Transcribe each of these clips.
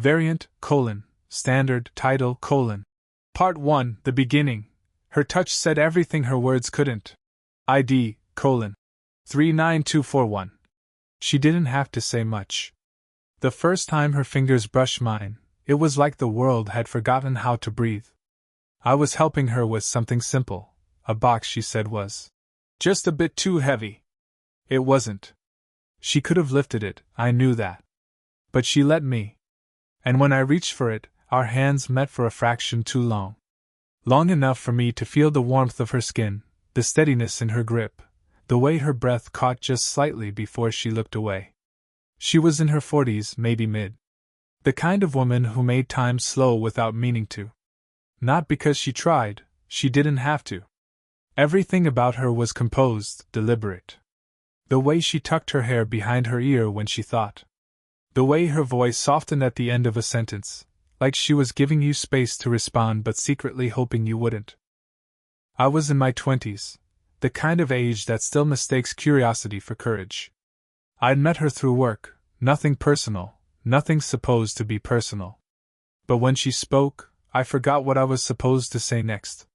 Variant, standard, title, Part 1, the beginning. Her touch said everything her words couldn't. ID, 39241. She didn't have to say much. The first time her fingers brushed mine, it was like the world had forgotten how to breathe. I was helping her with something simple. A box, she said, was just a bit too heavy. It wasn't. She could have lifted it, I knew that. But she let me. And when I reached for it, our hands met for a fraction too long. Long enough for me to feel the warmth of her skin, the steadiness in her grip, the way her breath caught just slightly before she looked away. She was in her 40s, maybe mid. The kind of woman who made time slow without meaning to. Not because she tried, she didn't have to. Everything about her was composed, deliberate. The way she tucked her hair behind her ear when she thought. The way her voice softened at the end of a sentence, like she was giving you space to respond but secretly hoping you wouldn't. I was in my 20s, the kind of age that still mistakes curiosity for courage. I'd met her through work, nothing personal, nothing supposed to be personal. But when she spoke, I forgot what I was supposed to say next.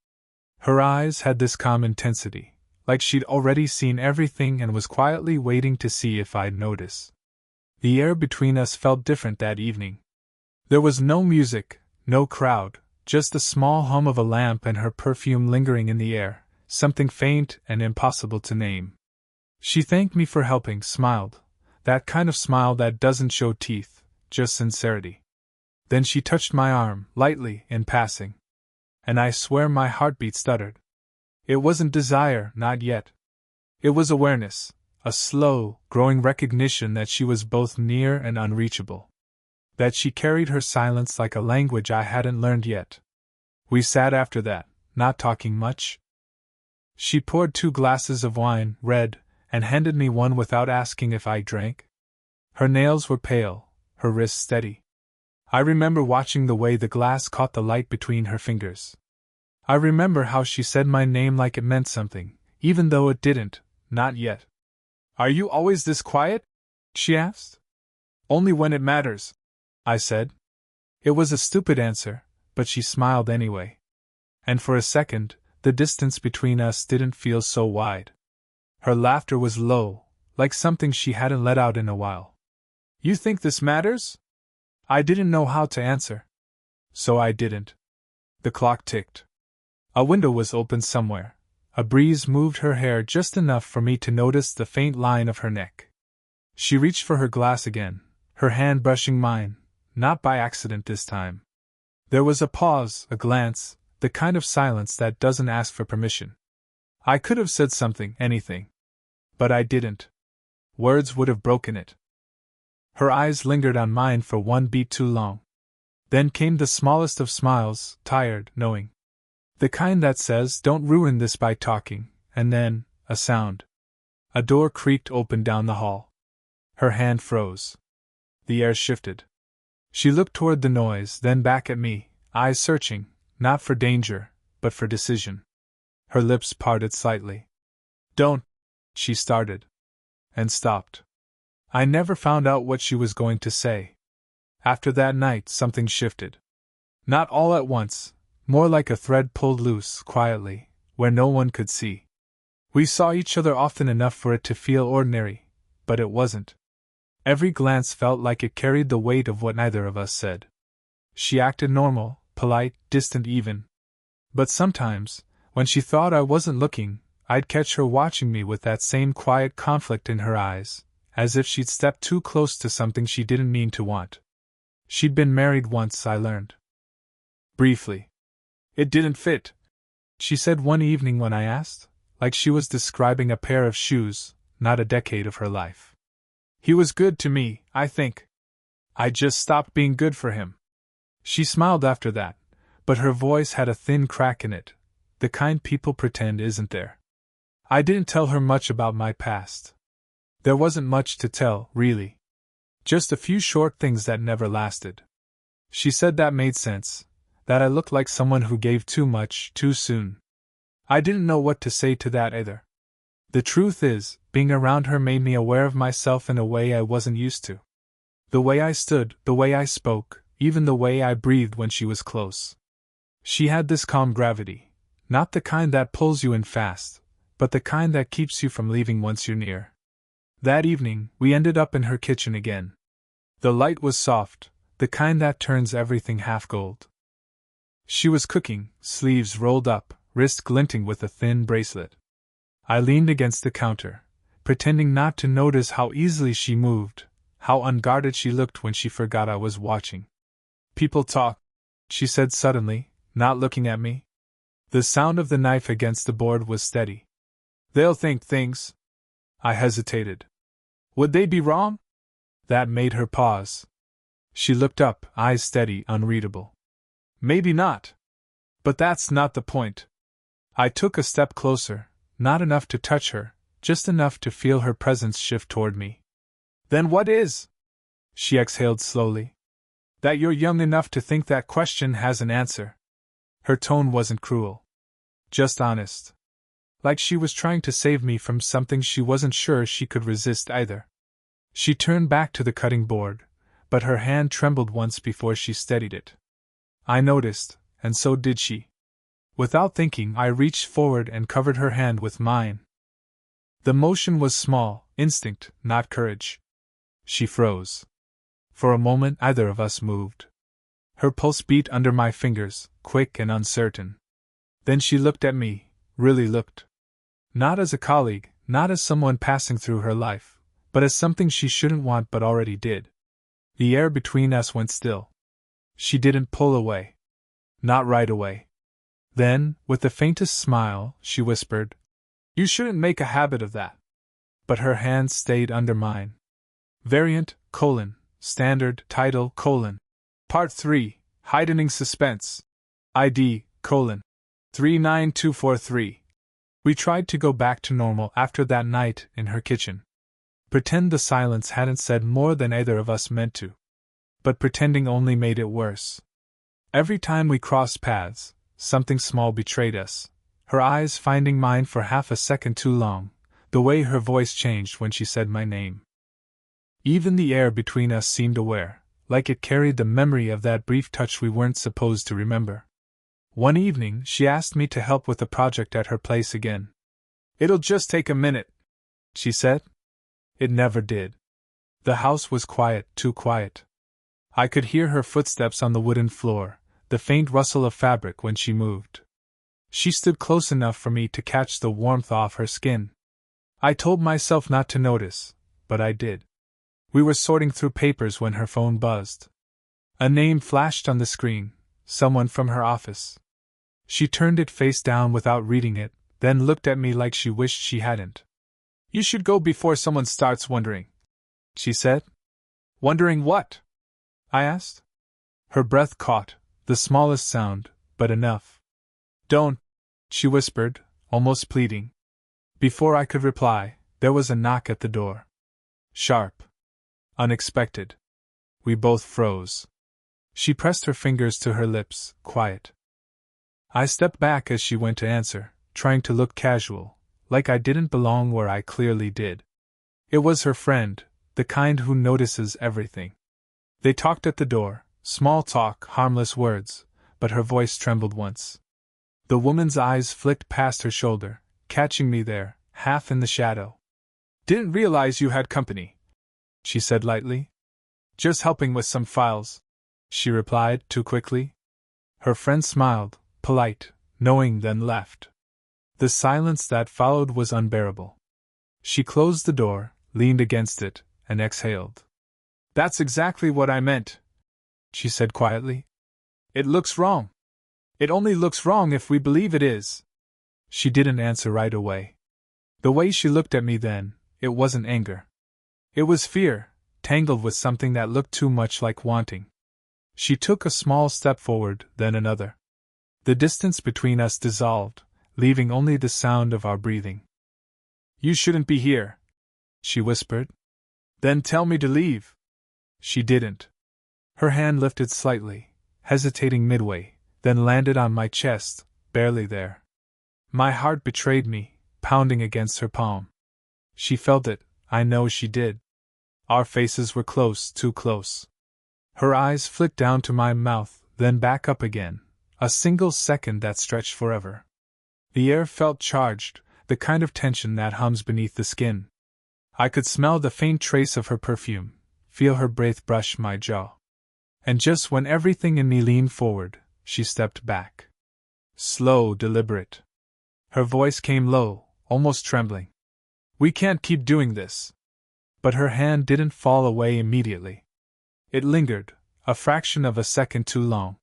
Her eyes had this calm intensity, like she'd already seen everything and was quietly waiting to see if I'd notice. The air between us felt different that evening. There was no music, no crowd, just the small hum of a lamp and her perfume lingering in the air, something faint and impossible to name. She thanked me for helping, smiled, that kind of smile that doesn't show teeth, just sincerity. Then she touched my arm, lightly, in passing. And I swear my heartbeat stuttered. It wasn't desire, not yet. It was awareness, a slow, growing recognition that she was both near and unreachable. That she carried her silence like a language I hadn't learned yet. We sat after that, not talking much. She poured 2 glasses of wine, red, and handed me one without asking if I drank. Her nails were pale, her wrists steady. I remember watching the way the glass caught the light between her fingers. I remember how she said my name like it meant something, even though it didn't, not yet. "Are you always this quiet?" she asked. "Only when it matters," I said. It was a stupid answer, but she smiled anyway. And for a second, the distance between us didn't feel so wide. Her laughter was low, like something she hadn't let out in a while. "You think this matters?" I didn't know how to answer. So I didn't. The clock ticked. A window was open somewhere. A breeze moved her hair just enough for me to notice the faint line of her neck. She reached for her glass again, her hand brushing mine, not by accident this time. There was a pause, a glance, the kind of silence that doesn't ask for permission. I could have said something, anything. But I didn't. Words would have broken it. Her eyes lingered on mine for one beat too long. Then came the smallest of smiles, tired, knowing. The kind that says, "Don't ruin this by talking," and then, a sound. A door creaked open down the hall. Her hand froze. The air shifted. She looked toward the noise, then back at me, eyes searching, not for danger, but for decision. Her lips parted slightly. "Don't," she started. And stopped. I never found out what she was going to say. After that night, something shifted. Not all at once, more like a thread pulled loose, quietly, where no one could see. We saw each other often enough for it to feel ordinary, but it wasn't. Every glance felt like it carried the weight of what neither of us said. She acted normal, polite, distant even. But sometimes, when she thought I wasn't looking, I'd catch her watching me with that same quiet conflict in her eyes, as if she'd stepped too close to something she didn't mean to want. She'd been married once, I learned. Briefly. "It didn't fit," she said one evening when I asked, like she was describing a pair of shoes, not a decade of her life. "He was good to me, I think. I just stopped being good for him." She smiled after that, but her voice had a thin crack in it, the kind people pretend isn't there. I didn't tell her much about my past. There wasn't much to tell, really. Just a few short things that never lasted. She said that made sense, that I looked like someone who gave too much, too soon. I didn't know what to say to that either. The truth is, being around her made me aware of myself in a way I wasn't used to. The way I stood, the way I spoke, even the way I breathed when she was close. She had this calm gravity, not the kind that pulls you in fast, but the kind that keeps you from leaving once you're near. That evening, we ended up in her kitchen again. The light was soft, the kind that turns everything half gold. She was cooking, sleeves rolled up, wrist glinting with a thin bracelet. I leaned against the counter, pretending not to notice how easily she moved, how unguarded she looked when she forgot I was watching. "People talk," she said suddenly, not looking at me. The sound of the knife against the board was steady. "They'll think things." I hesitated. "Would they be wrong?" That made her pause. She looked up, eyes steady, unreadable. "Maybe not. But that's not the point." I took a step closer, not enough to touch her, just enough to feel her presence shift toward me. "Then what is?" She exhaled slowly. "That you're young enough to think that question has an answer." Her tone wasn't cruel. Just honest. Like she was trying to save me from something she wasn't sure she could resist either. She turned back to the cutting board, but her hand trembled once before she steadied it. I noticed, and so did she. Without thinking, I reached forward and covered her hand with mine. The motion was small, instinct, not courage. She froze. For a moment, neither of us moved. Her pulse beat under my fingers, quick and uncertain. Then she looked at me, really looked. Not as a colleague, not as someone passing through her life, but as something she shouldn't want but already did. The air between us went still. She didn't pull away. Not right away. Then, with the faintest smile, she whispered, "You shouldn't make a habit of that." But her hand stayed under mine. Variant, standard, title, Part 3, Heightening Suspense. ID, 39243. We tried to go back to normal after that night in her kitchen. Pretend the silence hadn't said more than either of us meant to. But pretending only made it worse. Every time we crossed paths, something small betrayed us. Her eyes finding mine for half a second too long, the way her voice changed when she said my name. Even the air between us seemed aware, like it carried the memory of that brief touch we weren't supposed to remember. One evening, she asked me to help with a project at her place again. "It'll just take a minute," she said. It never did. The house was quiet, too quiet. I could hear her footsteps on the wooden floor, the faint rustle of fabric when she moved. She stood close enough for me to catch the warmth off her skin. I told myself not to notice, but I did. We were sorting through papers when her phone buzzed. A name flashed on the screen, someone from her office. She turned it face down without reading it, then looked at me like she wished she hadn't. "You should go before someone starts wondering," she said. "Wondering what?" I asked. Her breath caught, the smallest sound, but enough. "Don't," she whispered, almost pleading. Before I could reply, there was a knock at the door. Sharp. Unexpected. We both froze. She pressed her fingers to her lips, quiet. I stepped back as she went to answer, trying to look casual, like I didn't belong where I clearly did. It was her friend, the kind who notices everything. They talked at the door, small talk, harmless words, but her voice trembled once. The woman's eyes flicked past her shoulder, catching me there, half in the shadow. "Didn't realize you had company," she said lightly. "Just helping with some files," she replied, too quickly. Her friend smiled, polite, knowing, then left. The silence that followed was unbearable. She closed the door, leaned against it, and exhaled. "That's exactly what I meant," she said quietly. "It looks wrong. It only looks wrong if we believe it is." She didn't answer right away. The way she looked at me then, it wasn't anger. It was fear, tangled with something that looked too much like wanting. She took a small step forward, then another. The distance between us dissolved, leaving only the sound of our breathing. "You shouldn't be here," she whispered. "Then tell me to leave." She didn't. Her hand lifted slightly, hesitating midway, then landed on my chest, barely there. My heart betrayed me, pounding against her palm. She felt it, I know she did. Our faces were close, too close. Her eyes flicked down to my mouth, then back up again, a single second that stretched forever. The air felt charged, the kind of tension that hums beneath the skin. I could smell the faint trace of her perfume, feel her breath brush my jaw. And just when everything in me leaned forward, she stepped back. Slow, deliberate. Her voice came low, almost trembling. "We can't keep doing this." But her hand didn't fall away immediately. It lingered, a fraction of a second too long.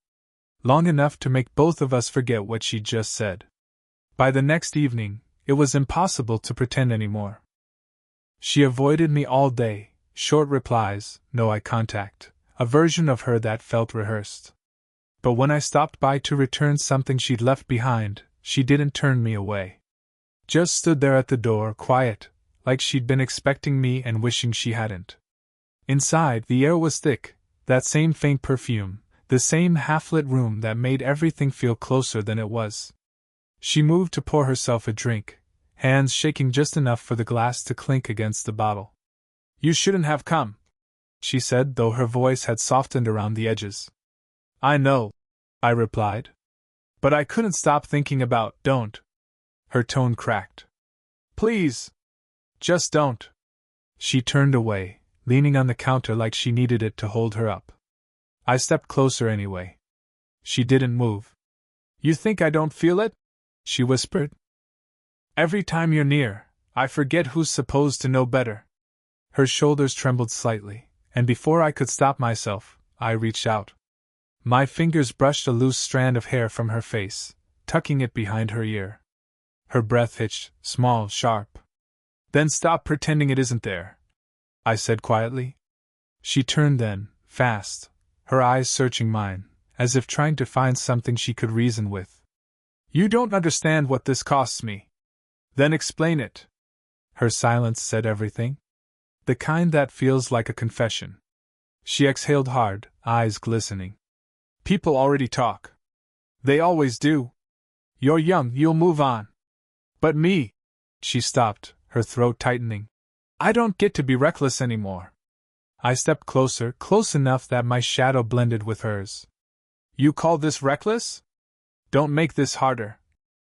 Long enough to make both of us forget what she'd just said. By the next evening, it was impossible to pretend anymore. She avoided me all day, short replies, no eye contact, a version of her that felt rehearsed. But when I stopped by to return something she'd left behind, she didn't turn me away. Just stood there at the door, quiet, like she'd been expecting me and wishing she hadn't. Inside, the air was thick, that same faint perfume, the same half-lit room that made everything feel closer than it was. She moved to pour herself a drink, hands shaking just enough for the glass to clink against the bottle. "You shouldn't have come," she said, though her voice had softened around the edges. "I know," I replied. "But I couldn't stop thinking about, don't." Her tone cracked. "Please. Just don't." She turned away, leaning on the counter like she needed it to hold her up. I stepped closer anyway. She didn't move. "You think I don't feel it?" she whispered. "Every time you're near, I forget who's supposed to know better." Her shoulders trembled slightly, and before I could stop myself, I reached out. My fingers brushed a loose strand of hair from her face, tucking it behind her ear. Her breath hitched, small, sharp. "Then stop pretending it isn't there," I said quietly. She turned then, fast, her eyes searching mine, as if trying to find something she could reason with. "You don't understand what this costs me." "Then explain it." Her silence said everything. The kind that feels like a confession. She exhaled hard, eyes glistening. "People already talk. They always do. You're young, you'll move on. But me," she stopped, her throat tightening. "I don't get to be reckless anymore." I stepped closer, close enough that my shadow blended with hers. "You call this reckless? Don't make this harder,"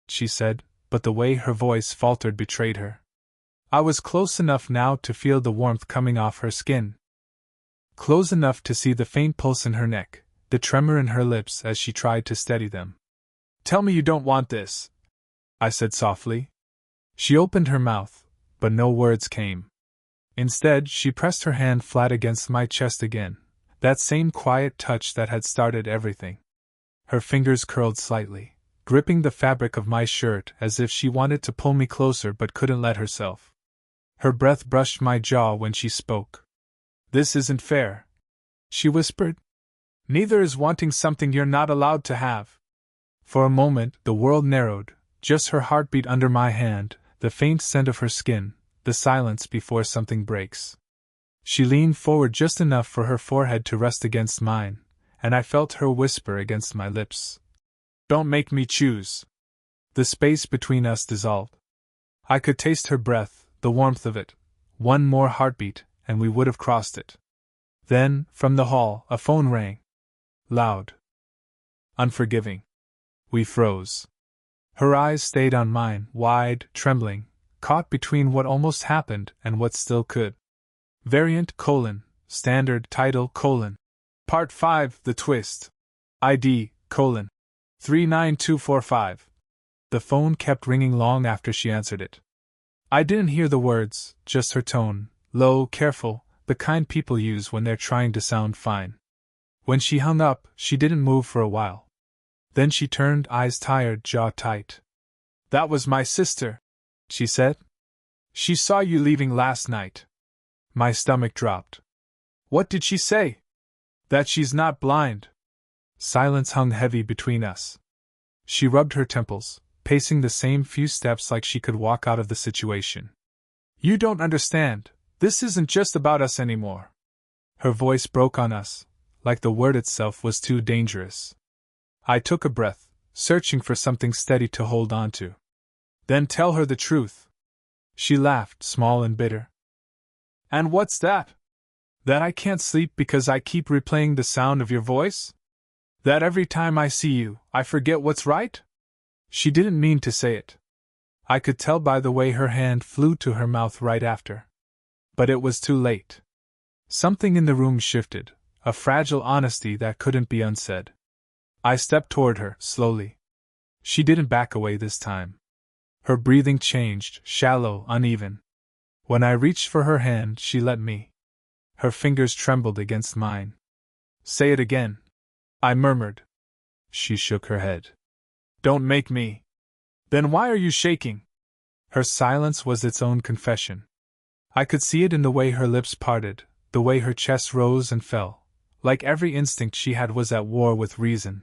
she said, but the way her voice faltered betrayed her. I was close enough now to feel the warmth coming off her skin. Close enough to see the faint pulse in her neck, the tremor in her lips as she tried to steady them. "Tell me you don't want this," I said softly. She opened her mouth, but no words came. Instead, she pressed her hand flat against my chest again, that same quiet touch that had started everything. Her fingers curled slightly, gripping the fabric of my shirt as if she wanted to pull me closer but couldn't let herself. Her breath brushed my jaw when she spoke. "This isn't fair," she whispered. "Neither is wanting something you're not allowed to have." For a moment, the world narrowed, just her heartbeat under my hand, the faint scent of her skin, the silence before something breaks. She leaned forward just enough for her forehead to rest against mine, and I felt her whisper against my lips. "Don't make me choose." The space between us dissolved. I could taste her breath, the warmth of it. One more heartbeat, and we would have crossed it. Then, from the hall, a phone rang. Loud. Unforgiving. We froze. Her eyes stayed on mine, wide, trembling, caught between what almost happened and what still could. Variant: standard title: Part 5: The Twist. ID: 39245. The phone kept ringing long after she answered it. I didn't hear the words, just her tone, low, careful, the kind people use when they're trying to sound fine. When she hung up, she didn't move for a while. Then she turned, eyes tired, jaw tight. "That was my sister," she said. "She saw you leaving last night." My stomach dropped. "What did she say?" "That she's not blind." Silence hung heavy between us. She rubbed her temples, pacing the same few steps like she could walk out of the situation. "You don't understand. This isn't just about us anymore." Her voice broke on us, like the word itself was too dangerous. I took a breath, searching for something steady to hold on to. "Then tell her the truth." She laughed, small and bitter. "And what's that?" That I can't sleep because I keep replaying the sound of your voice? That every time I see you, I forget what's right? She didn't mean to say it. I could tell by the way her hand flew to her mouth right after. But it was too late. Something in the room shifted, a fragile honesty that couldn't be unsaid. I stepped toward her, slowly. She didn't back away this time. Her breathing changed, shallow, uneven. When I reached for her hand, she let me. Her fingers trembled against mine. Say it again, I murmured. She shook her head. Don't make me. Then why are you shaking? Her silence was its own confession. I could see it in the way her lips parted, the way her chest rose and fell, like every instinct she had was at war with reason.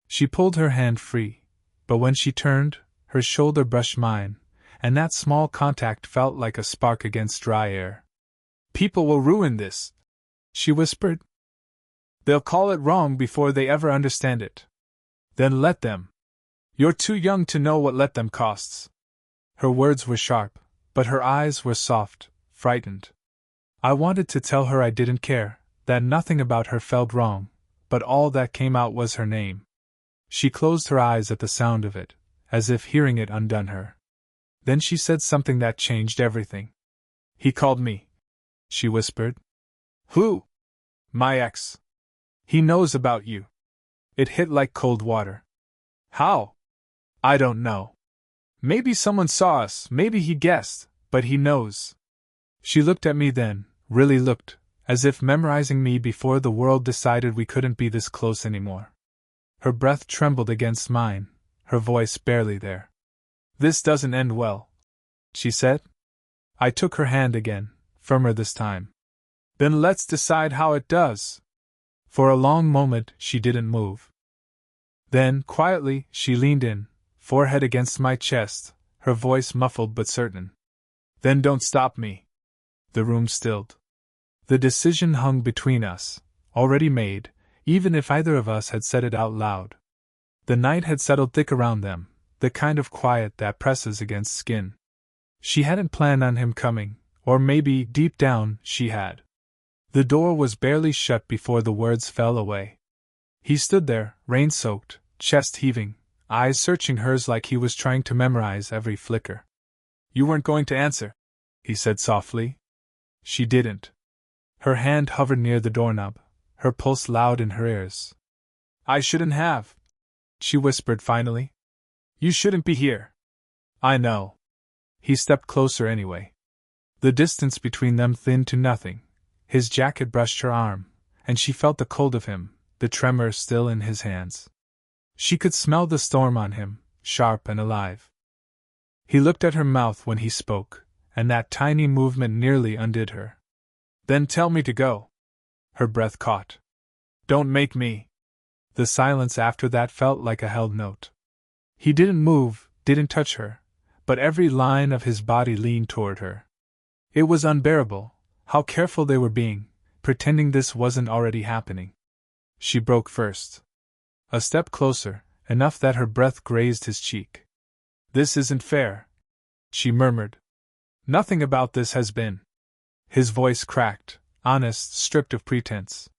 She pulled her hand free, but when she turned, her shoulder brushed mine, and that small contact felt like a spark against dry air. People will ruin this, she whispered. They'll call it wrong before they ever understand it. Then let them. You're too young to know what let them costs. Her words were sharp, but her eyes were soft, frightened. I wanted to tell her I didn't care, that nothing about her felt wrong, but all that came out was her name. She closed her eyes at the sound of it, as if hearing it undone her. Then she said something that changed everything. He called me, she whispered. Who? My ex. He knows about you. It hit like cold water. How? I don't know. Maybe someone saw us, maybe he guessed, but he knows. She looked at me then, really looked, as if memorizing me before the world decided we couldn't be this close anymore. Her breath trembled against mine, her voice barely there. This doesn't end well, she said. I took her hand again, firmer this time. Then let's decide how it does. For a long moment she didn't move. Then, quietly, she leaned in, forehead against my chest, her voice muffled but certain. Then don't stop me. The room stilled. The decision hung between us, already made, even if either of us had said it out loud. The night had settled thick around them, the kind of quiet that presses against skin. She hadn't planned on him coming, or maybe, deep down, she had. The door was barely shut before the words fell away. He stood there, rain-soaked, chest heaving, eyes searching hers like he was trying to memorize every flicker. You weren't going to answer, he said softly. She didn't. Her hand hovered near the doorknob, her pulse loud in her ears. I shouldn't have, she whispered finally. You shouldn't be here. I know. He stepped closer anyway. The distance between them thinned to nothing. His jacket brushed her arm, and she felt the cold of him, the tremor still in his hands. She could smell the storm on him, sharp and alive. He looked at her mouth when he spoke, and that tiny movement nearly undid her. Then tell me to go. Her breath caught. Don't make me. The silence after that felt like a held note. He didn't move, didn't touch her, but every line of his body leaned toward her. It was unbearable, how careful they were being, pretending this wasn't already happening. She broke first. A step closer, enough that her breath grazed his cheek. This isn't fair, she murmured. Nothing about this has been. His voice cracked, honest, stripped of pretense.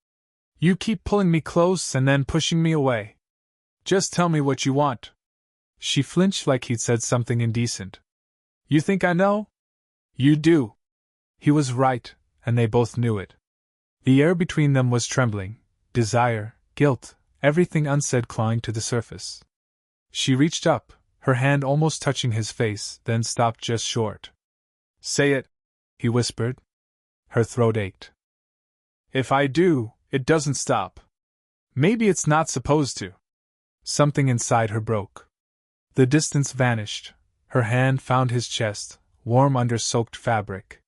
You keep pulling me close and then pushing me away. Just tell me what you want. She flinched like he'd said something indecent. You think I know? You do. He was right, and they both knew it. The air between them was trembling, desire, guilt, everything unsaid clawing to the surface. She reached up, her hand almost touching his face, then stopped just short. Say it, he whispered. Her throat ached. If I do, it doesn't stop. Maybe it's not supposed to. Something inside her broke. The distance vanished. Her hand found his chest, warm under soaked fabric.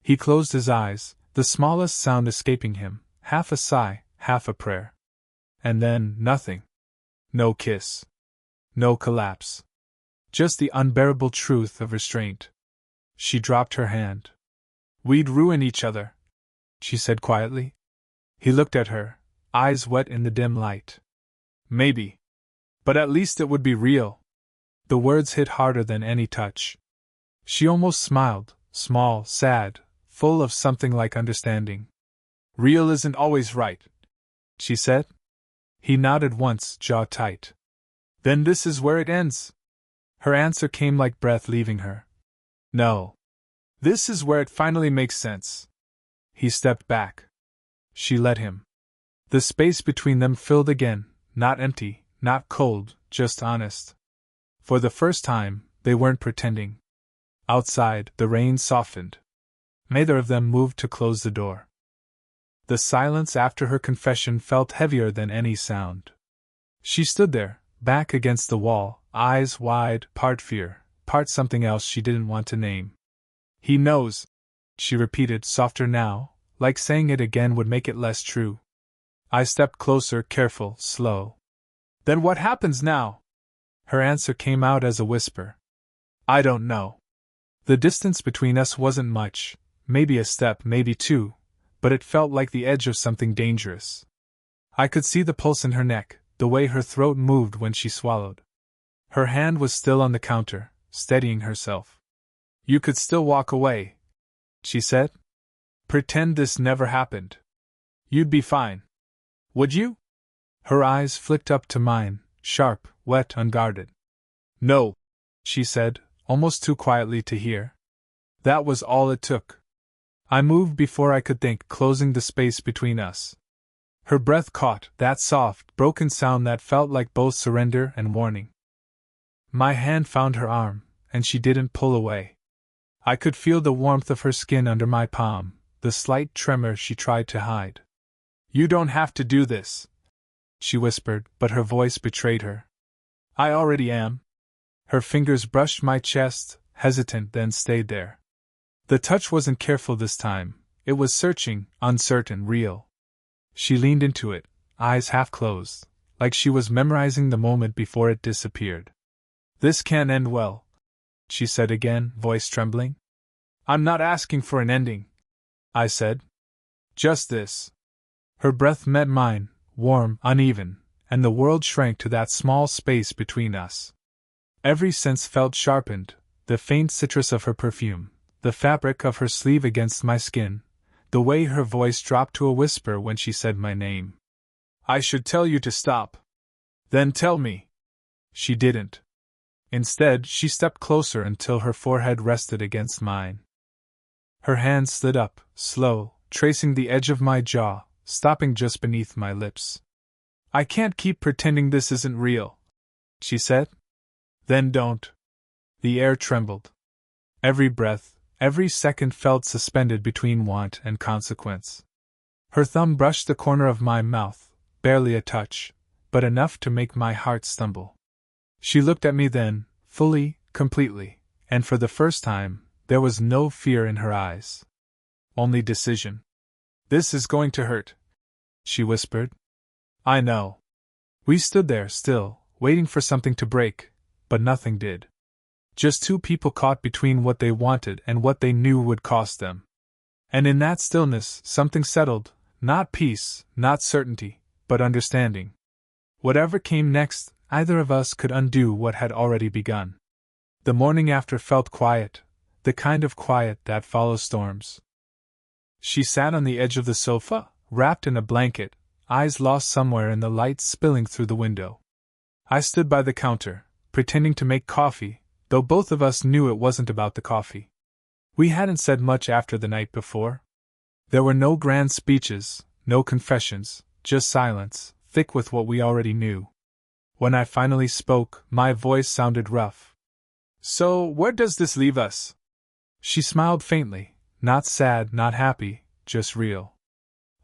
He closed his eyes, the smallest sound escaping him, half a sigh, half a prayer. And then, nothing. No kiss. No collapse. Just the unbearable truth of restraint. She dropped her hand. We'd ruin each other, she said quietly. He looked at her, eyes wet in the dim light. Maybe. But at least it would be real. The words hit harder than any touch. She almost smiled, small, sad, full of something like understanding. Real isn't always right, she said. He nodded once, jaw tight. Then this is where it ends? Her answer came like breath leaving her. No. This is where it finally makes sense. He stepped back. She let him. The space between them filled again, not empty, not cold, just honest. For the first time, they weren't pretending. Outside, the rain softened. Neither of them moved to close the door. The silence after her confession felt heavier than any sound. She stood there, back against the wall, eyes wide, part fear, part something else she didn't want to name. He knows, she repeated, softer now, like saying it again would make it less true. I stepped closer, careful, slow. Then what happens now? Her answer came out as a whisper. I don't know. The distance between us wasn't much, maybe a step, maybe two, but it felt like the edge of something dangerous. I could see the pulse in her neck, the way her throat moved when she swallowed. Her hand was still on the counter, steadying herself. You could still walk away, she said. Pretend this never happened. You'd be fine. Would you? Her eyes flicked up to mine, sharp, wet, unguarded. No, she said, almost too quietly to hear. That was all it took. I moved before I could think, closing the space between us. Her breath caught, that soft, broken sound that felt like both surrender and warning. My hand found her arm, and she didn't pull away. I could feel the warmth of her skin under my palm, the slight tremor she tried to hide. You don't have to do this, she whispered, but her voice betrayed her. I already am. Her fingers brushed my chest, hesitant, then stayed there. The touch wasn't careful this time, it was searching, uncertain, real. She leaned into it, eyes half closed, like she was memorizing the moment before it disappeared. This can't end well, she said again, voice trembling. I'm not asking for an ending, I said. Just this. Her breath met mine, warm, uneven, and the world shrank to that small space between us. Every sense felt sharpened, the faint citrus of her perfume, the fabric of her sleeve against my skin, the way her voice dropped to a whisper when she said my name. I should tell you to stop. Then tell me. She didn't. Instead, she stepped closer until her forehead rested against mine. Her hand slid up, slow, tracing the edge of my jaw, stopping just beneath my lips. I can't keep pretending this isn't real, she said. Then don't. The air trembled. Every breath, every second felt suspended between want and consequence. Her thumb brushed the corner of my mouth, barely a touch, but enough to make my heart stumble. She looked at me then, fully, completely, and for the first time, there was no fear in her eyes. Only decision. This is going to hurt, she whispered. I know. We stood there still, waiting for something to break, but nothing did. Just two people caught between what they wanted and what they knew would cost them. And in that stillness, something settled, not peace, not certainty, but understanding. Whatever came next, either of us could undo what had already begun. The morning after felt quiet, the kind of quiet that follows storms. She sat on the edge of the sofa, wrapped in a blanket, eyes lost somewhere in the light spilling through the window. I stood by the counter, pretending to make coffee, though both of us knew it wasn't about the coffee. We hadn't said much after the night before. There were no grand speeches, no confessions, just silence, thick with what we already knew. When I finally spoke, my voice sounded rough. So, where does this leave us? She smiled faintly, not sad, not happy, just real.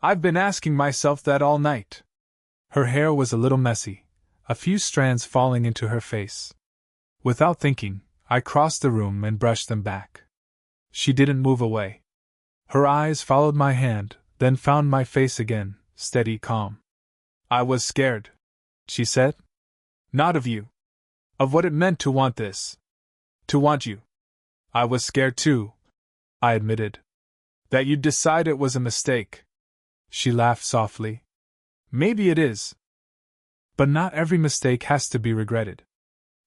I've been asking myself that all night. Her hair was a little messy, a few strands falling into her face. Without thinking, I crossed the room and brushed them back. She didn't move away. Her eyes followed my hand, then found my face again, steady, calm. I was scared, she said. Not of you. Of what it meant to want this. To want you. I was scared too, I admitted. That you'd decide it was a mistake. She laughed softly. Maybe it is. But not every mistake has to be regretted.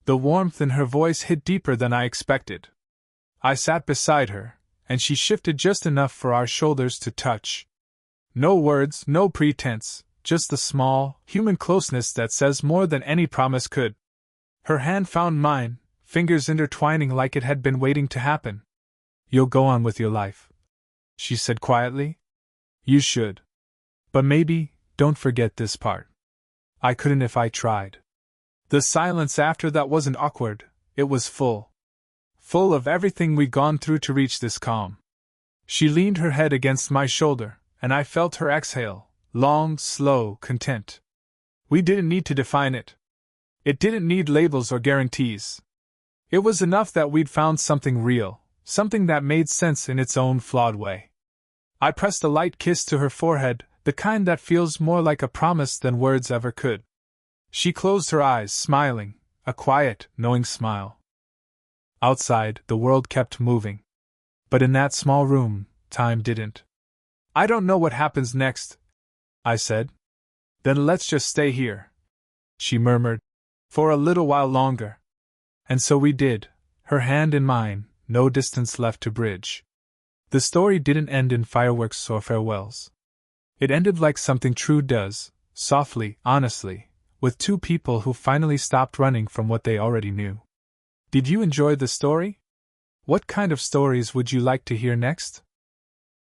The warmth in her voice hit deeper than I expected. I sat beside her, and she shifted just enough for our shoulders to touch. No words, no pretense, just the small, human closeness that says more than any promise could. Her hand found mine, fingers intertwining like it had been waiting to happen. "You'll go on with your life," she said quietly. "You should. But maybe, don't forget this part. I couldn't if I tried." The silence after that wasn't awkward, it was full. Full of everything we'd gone through to reach this calm. She leaned her head against my shoulder, and I felt her exhale, long, slow, content. We didn't need to define it. It didn't need labels or guarantees. It was enough that we'd found something real, something that made sense in its own flawed way. I pressed a light kiss to her forehead, the kind that feels more like a promise than words ever could. She closed her eyes, smiling, a quiet, knowing smile. Outside, the world kept moving. But in that small room, time didn't. "I don't know what happens next," I said. "Then let's just stay here," she murmured, "for a little while longer." And so we did, her hand in mine, no distance left to bridge. The story didn't end in fireworks or farewells. It ended like something true does, softly, honestly, with two people who finally stopped running from what they already knew. Did you enjoy the story? What kind of stories would you like to hear next?